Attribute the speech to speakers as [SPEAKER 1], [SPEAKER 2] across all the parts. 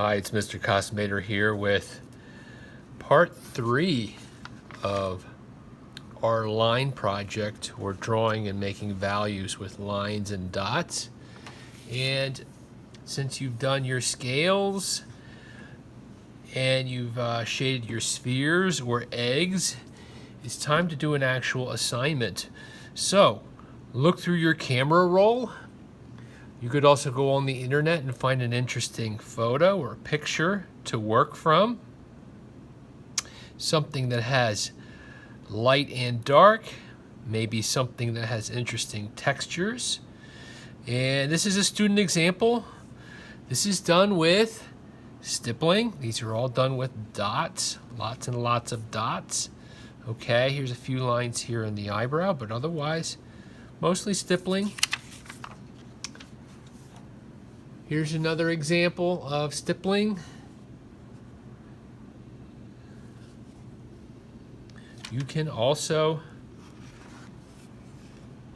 [SPEAKER 1] Hi, it's Mr. Cosmator here with part 3 of our line project. We're drawing and making values with lines and dots. And since you've done your scales and you've shaded your spheres or eggs, it's time to do an actual assignment. So, look through your camera roll. You could also go on the internet and find an interesting photo or picture to work from. Something that has light and dark, maybe something that has interesting textures. And this is a student example. This is done with stippling. These are all done with dots, lots and lots of dots. Okay, here's a few lines here in the eyebrow, but otherwise, mostly stippling. Here's another example of stippling. You can also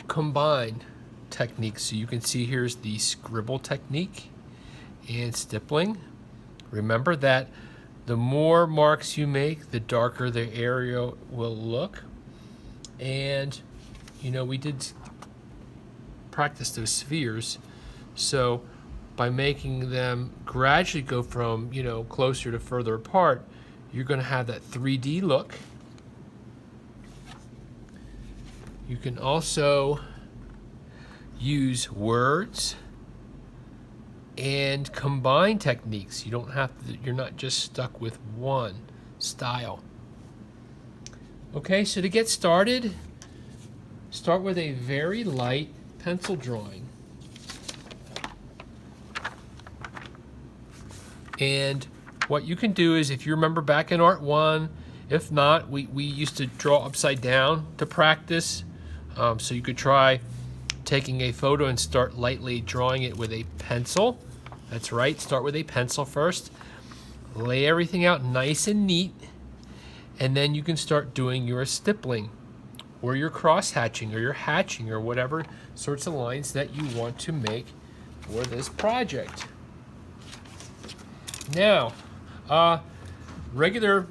[SPEAKER 1] combine techniques. So you can see here's the scribble technique and stippling. Remember that the more marks you make, the darker the area will look. And you know, we did practice those spheres. So by making them gradually go from, closer to further apart, you're going to have that 3D look. You can also use words and combine techniques. You don't have to, you're not just stuck with one style. Okay, so to get started, start with a very light pencil drawing. And what you can do is, if you remember back in Art 1, if not, we used to draw upside down to practice. So you could try taking a photo and start lightly drawing it with a pencil. That's right, start with a pencil first. Lay everything out nice and neat. And then you can start doing your stippling or your cross hatching or your hatching or whatever sorts of lines that you want to make for this project. Now, regular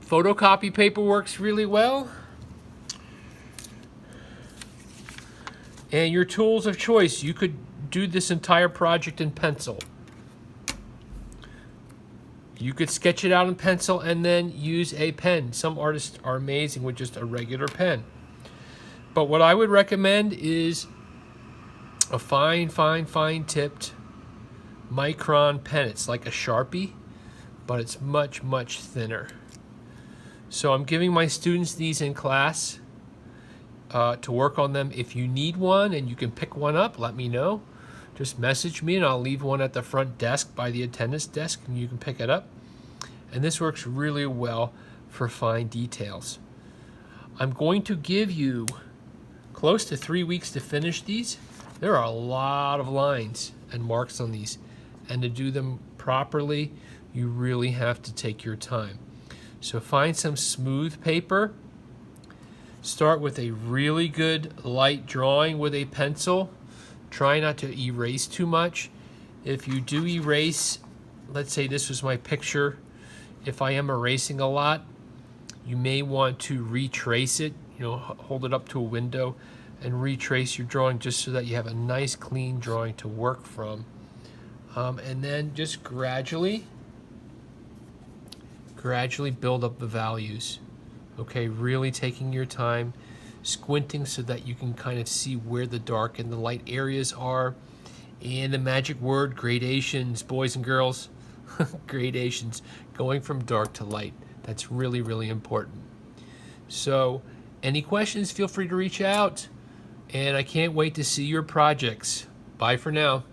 [SPEAKER 1] photocopy paper works really well. And your tools of choice, you could do this entire project in pencil. You could sketch it out in pencil and then use a pen. Some artists are amazing with just a regular pen. But what I would recommend is a fine tipped micron pen. It's like a Sharpie, but it's much, much thinner. So I'm giving my students these in class to work on them. If you need one and you can pick one up, let me know. Just message me and I'll leave one at the front desk by the attendance desk and you can pick it up. And this works really well for fine details. I'm going to give you close to 3 weeks to finish these. There are a lot of lines and marks on these. And to do them properly, you really have to take your time. So find some smooth paper. Start with a really good light drawing with a pencil. Try not to erase too much. If you do erase, let's say this was my picture. If I am erasing a lot, you may want to retrace it. Hold it up to a window and retrace your drawing just so that you have a nice clean drawing to work from. And then just gradually build up the values. Okay, really taking your time, squinting so that you can kind of see where the dark and the light areas are. And the magic word, gradations, boys and girls, gradations, going from dark to light. That's really, really important. So, any questions, feel free to reach out. And I can't wait to see your projects. Bye for now.